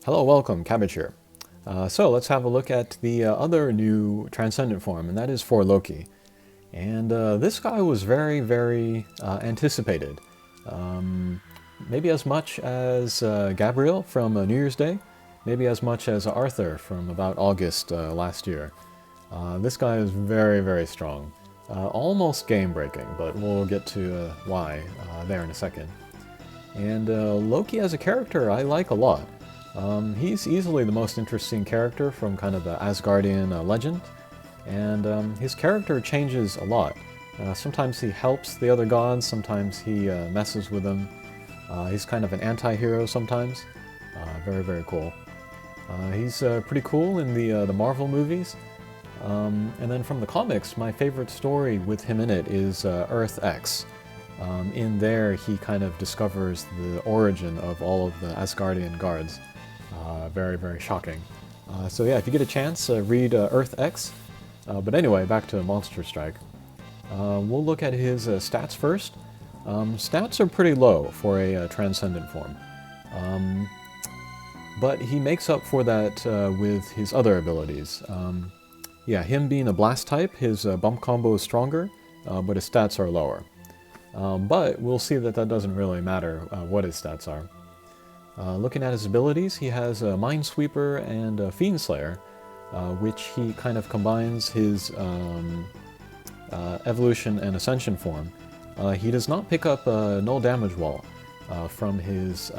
Hello, welcome, Cabbage here. So let's have a look at the other new Transcendent form, and that is for Loki. And this guy was very anticipated. Maybe as much as Gabriel from New Year's Day, maybe as much as Arthur from about August last year. This guy is very strong. Almost game-breaking, but we'll get to why there in a second. And Loki as a character I like a lot. He's easily the most interesting character from kind of the Asgardian legend, and his character changes a lot. Sometimes he helps the other gods, sometimes he messes with them. He's kind of an anti-hero sometimes. Very cool. He's pretty cool in the Marvel movies. And then from the comics, my favorite story with him in it is Earth X. In there, he kind of discovers the origin of all of the Asgardian guards. Very shocking. So yeah, if you get a chance, read Earth X. But anyway, back to Monster Strike. We'll look at his stats first. Stats are pretty low for a Transcendent form. But he makes up for that with his other abilities. Yeah, him being a blast type, his bump combo is stronger, but his stats are lower. But we'll see that that doesn't really matter what his stats are. Looking at his abilities, he has a Minesweeper and a Fiend Slayer, which he kind of combines his Evolution and Ascension form. He does not pick up a Null Damage Wall from his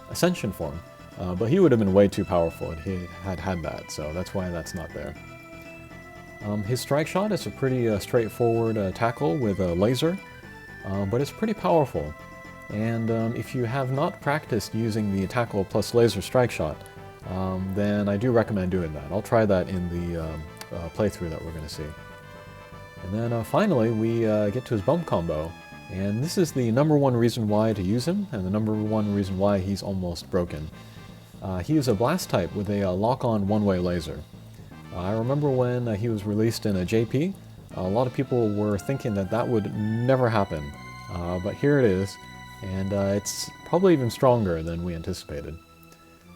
Ascension form, but he would have been way too powerful if he had that, so that's why that's not there. His Strike Shot is a pretty straightforward tackle with a laser, but it's pretty powerful. And if you have not practiced using the tackle plus laser strike shot, then I do recommend doing that. I'll try that in the playthrough that we're going to see. And then finally we get to his bump combo, and this is the #1 reason why to use him, and the #1 reason why he's almost broken. He is a blast type with a lock-on one-way laser. I remember when he was released in a JP, a lot of people were thinking that that would never happen, but here it is. And it's probably even stronger than we anticipated.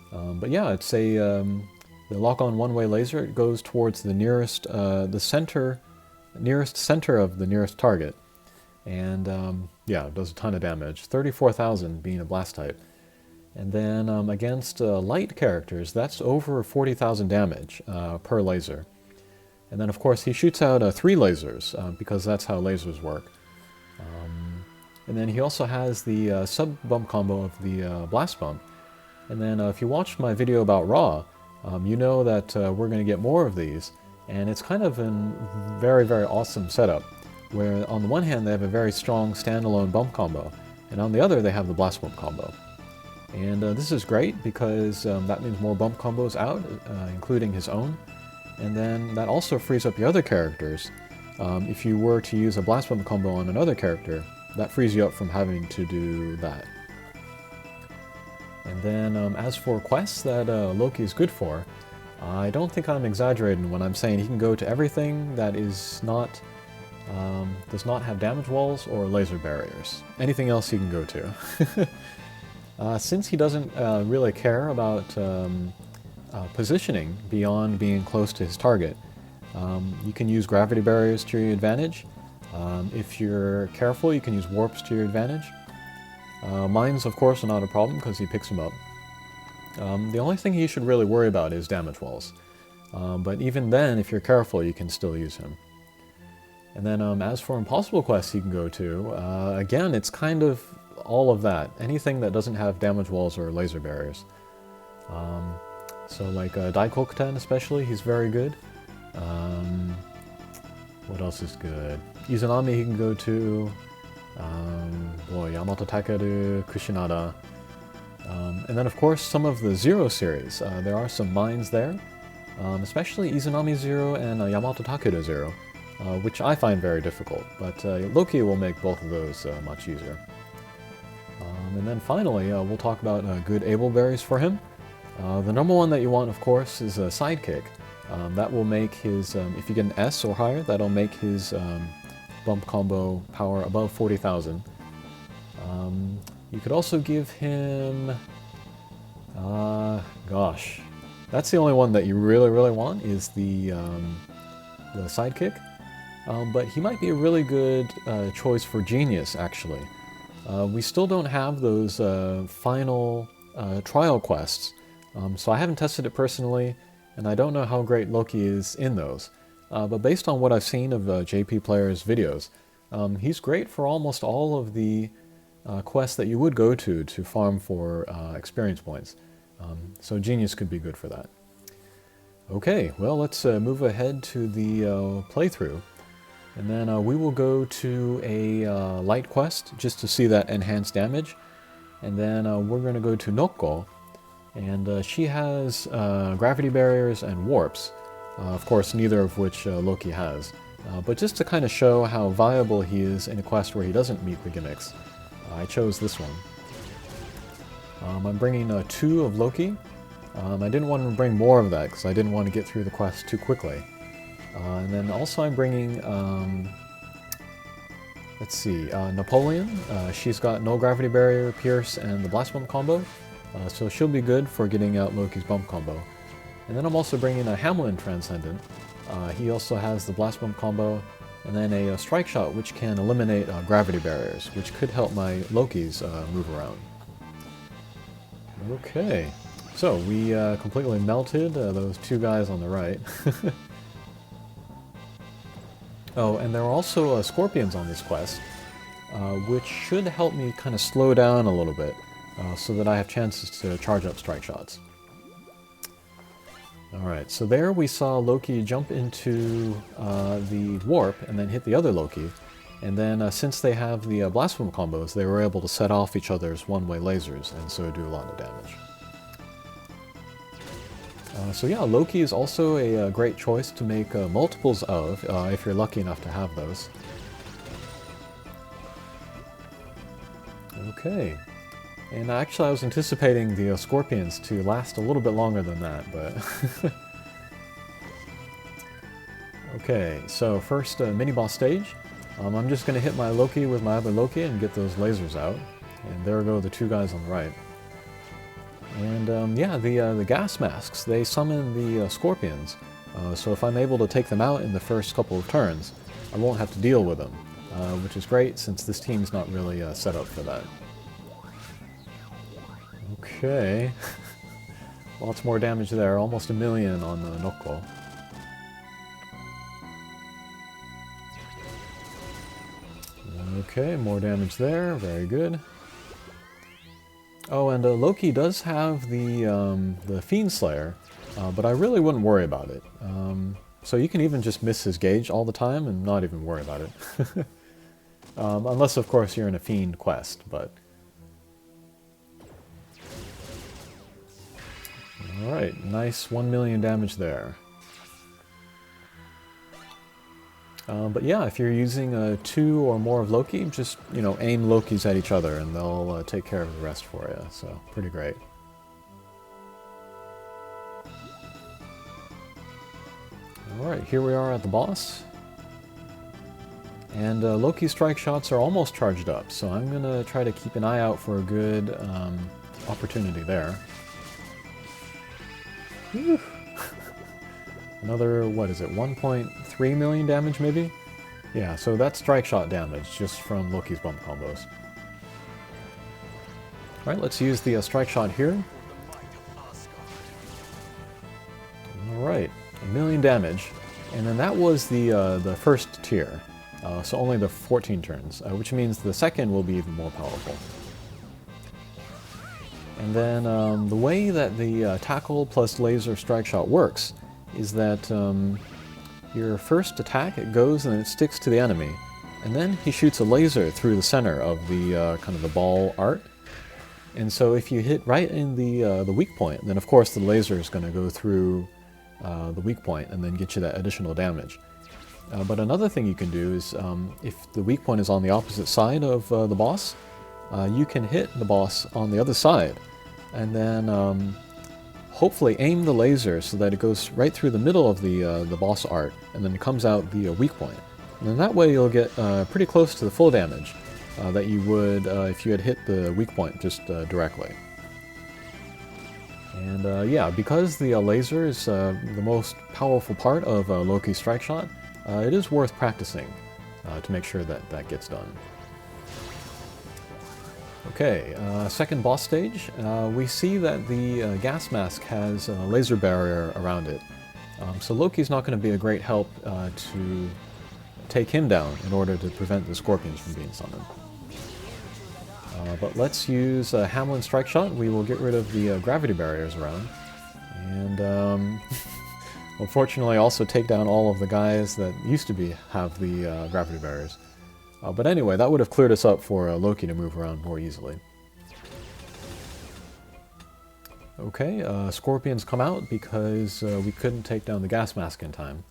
But yeah, it's a the lock-on one-way laser. It goes towards the nearest center of the nearest target, and yeah, it does a ton of damage. 34,000 being a blast type, and then against light characters, that's over 40,000 damage per laser. And then of course he shoots out 3 lasers because that's how lasers work. And then he also has the sub-bump combo of the Blast Bump. And then if you watched my video about Raw, you know that we're going to get more of these. And it's kind of a very awesome setup, where on the one hand they have a very strong standalone bump combo, and on the other they have the Blast Bump combo. And this is great because that means more bump combos out, including his own. And then that also frees up the other characters. If you were to use a Blast Bump combo on another character, that frees you up from having to do that. And then as for quests that Loki is good for, I don't think I'm exaggerating when I'm saying he can go to everything that is not does not have damage walls or laser barriers. Anything else he can go to. Since he doesn't really care about positioning beyond being close to his target, you can use gravity barriers to your advantage. If you're careful, you can use warps to your advantage. Mines, of course, are not a problem because he picks them up. The only thing he should really worry about is damage walls. But even then, if you're careful, you can still use him. And then as for impossible quests he can go to, again, it's kind of all of that. Anything that doesn't have damage walls or laser barriers. So like Daikokuten especially, he's very good. What else is good? Izanami he can go to, Yamato Takeru, Kushinada. And then of course some of the Zero series. There are some mines there, especially Izanami Zero and Yamato Takeru Zero, which I find very difficult, but Loki will make both of those much easier. And then finally we'll talk about good able berries for him. The #1 that you want, of course, is a Sidekick. That will make his, if you get an S or higher, that'll make his bump combo power above 40,000. You could also give him Gosh. That's the only one that you really, really want is the sidekick. But he might be a really good choice for Genius, actually. We still don't have those final trial quests, so I haven't tested it personally, and I don't know how great Loki is in those. But based on what I've seen of JP Player's videos, he's great for almost all of the quests that you would go to farm for experience points. So Genius could be good for that. Okay, well, let's move ahead to the playthrough. And then we will go to a light quest just to see that enhanced damage. And then we're going to go to Nokko. And she has gravity barriers and warps. Of course, neither of which Loki has. But just to kind of show how viable he is in a quest where he doesn't meet the gimmicks, I chose this one. I'm bringing 2 of Loki. I didn't want to bring more of that because I didn't want to get through the quest too quickly. And then also I'm bringing, let's see, Napoleon. She's got no gravity barrier, pierce, and the blast bump combo. So she'll be good for getting out Loki's bump combo. And then I'm also bringing a Hamlin Transcendent. He also has the blast bump combo, and then a strike shot which can eliminate gravity barriers, which could help my Lokis move around. Okay, so we completely melted those 2 guys on the right. Oh, and there are also scorpions on this quest, which should help me kind of slow down a little bit, so that I have chances to charge up strike shots. Alright, so there we saw Loki jump into the warp and then hit the other Loki, and then since they have the blast bump combos, they were able to set off each other's one-way lasers, and so do a lot of damage. So yeah, Loki is also a great choice to make multiples of, if you're lucky enough to have those. Okay. And actually I was anticipating the scorpions to last a little bit longer than that, but... Okay, so first mini-boss stage. I'm just going to hit my Loki with my other Loki and get those lasers out. And there go the 2 guys on the right. And yeah, the gas masks, they summon the scorpions. So if I'm able to take them out in the first couple of turns, I won't have to deal with them. Which is great since this team's not really set up for that. Okay. Lots more damage there, almost 1 million on the Nokko. Okay, more damage there, very good. Oh, and Loki does have the Fiend Slayer, but I really wouldn't worry about it. So you can even just miss his gauge all the time and not even worry about it. Unless, of course, you're in a Fiend quest, but... Alright, nice 1 million damage there. But yeah, if you're using 2 or more of Loki, just, you know, aim Lokis at each other and they'll take care of the rest for you, so pretty great. Alright, here we are at the boss. And Loki's strike shots are almost charged up, so I'm going to try to keep an eye out for a good opportunity there. Whew. Another, what is it, 1.3 million damage maybe? Yeah, so that's strike shot damage just from Loki's bump combos. Alright, let's use the strike shot here. Alright, 1 million damage. And then that was the first tier. So only the 14 turns, which means the second will be even more powerful. And then the way that the tackle plus laser strike shot works is that your first attack, it goes and it sticks to the enemy, and then he shoots a laser through the center of the kind of the ball art. And so if you hit right in the weak point, then of course the laser is going to go through the weak point and then get you that additional damage. But another thing you can do is, if the weak point is on the opposite side of the boss, you can hit the boss on the other side, and then hopefully aim the laser so that it goes right through the middle of the boss art, and then comes out the weak point. And then that way you'll get pretty close to the full damage that you would if you had hit the weak point just directly. And yeah, because the laser is the most powerful part of Loki's strike shot, it is worth practicing to make sure that that gets done. Okay, second boss stage. We see that the gas mask has a laser barrier around it. So Loki's not going to be a great help to take him down in order to prevent the scorpions from being summoned. But let's use Hamlin Strike Shot. We will get rid of the gravity barriers around. And unfortunately also take down all of the guys that used to have the gravity barriers. But anyway, that would have cleared us up for Loki to move around more easily. Okay, scorpions come out because we couldn't take down the gas mask in time.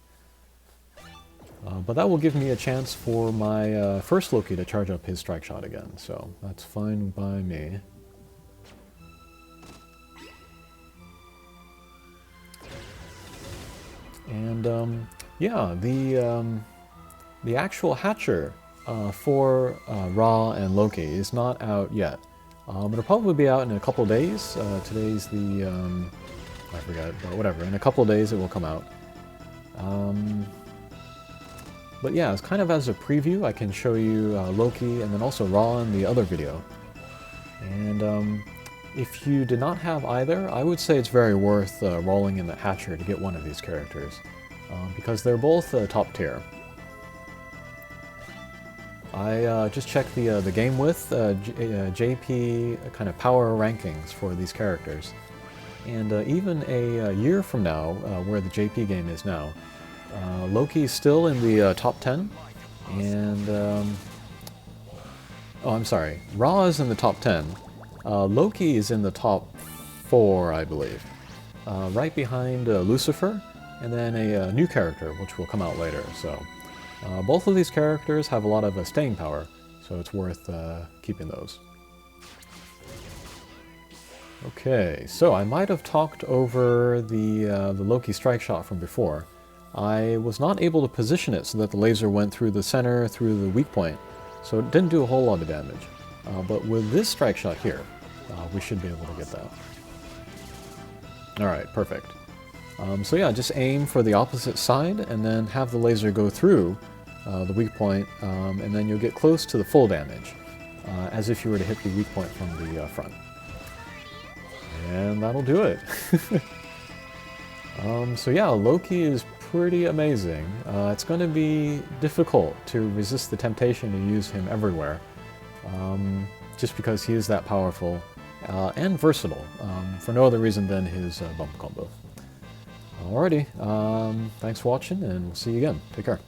But that will give me a chance for my first Loki to charge up his strike shot again, so that's fine by me. And yeah, the actual hatcher for Ra and Loki is not out yet. It'll probably be out in a couple days. Today's the I forgot, but whatever. In a couple days it will come out. But yeah, it's kind of as a preview. I can show you Loki and then also Ra in the other video. And if you did not have either, I would say it's very worth rolling in the Hatcher to get one of these characters. Because they're both top tier. I just checked the game with JP kind of power rankings for these characters. And even a year from now, where the JP game is now, Loki's still in the top 10, and oh, I'm sorry, Ra is in the top 10. Loki is in the top 4, I believe, right behind Lucifer, and then a new character, which will come out later. So both of these characters have a lot of staying power, so it's worth keeping those. Okay, so I might have talked over the Loki strike shot from before. I was not able to position it so that the laser went through the center, through the weak point, so it didn't do a whole lot of damage. But with this strike shot here, we should be able to get that. Alright, perfect. So yeah, just aim for the opposite side, and then have the laser go through the weak point, and then you'll get close to the full damage, as if you were to hit the weak point from the front. And that'll do it. So yeah, Loki is pretty amazing. It's going to be difficult to resist the temptation to use him everywhere, just because he is that powerful and versatile, for no other reason than his bump combo. Alrighty, thanks for watching, and we'll see you again. Take care.